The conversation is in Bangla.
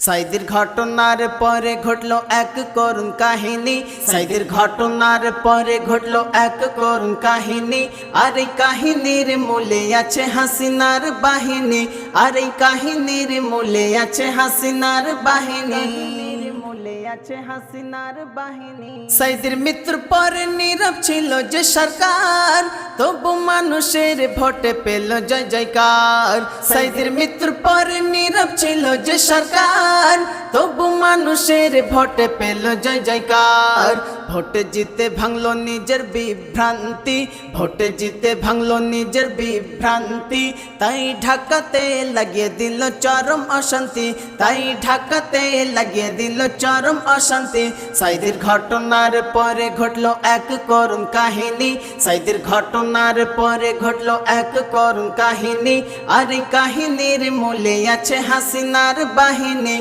সাইদের ঘটনার পরে ঘটলো এক করুণ কাহিনী। সাইদের ঘটনার পরে ঘটলো এক করুণ কাহিনী। আর এই কাহিনীর মূলে আছে হাসিনার বাহিনী। আর এই কাহিনীর মূলে আছে হাসিনার বাহিনী। সাইদের মৃত্যুর পরে নীরব ছিল যে সরকার, তবু মানুষের ভোটে পেল জয় জয়কার। সাইদের মৃত্যুর পরে নীরব ছিল যে সরকার, তবু মানুষের ভোটে পেল জয় জয়কার। ভোটে জিতে ভাঙলো নিজের বিভ্রান্তি, ভোটে জিতে ভাঙলো নিজের বিভ্রান্তি। তাই ঢাকাতে লাগিয়ে দিল চরম অশান্তি, তাই ঢাকাতে লাগিয়ে দিল চরম অশান্তি। সাইদের ঘটনার পরে ঘটলো এক করুণ কাহিনী। সাইদের ঘটনার পরে ঘটলো এক করুণ কাহিনী। আর এই কাহিনীর মূলে আছে হাসিনার বাহিনী।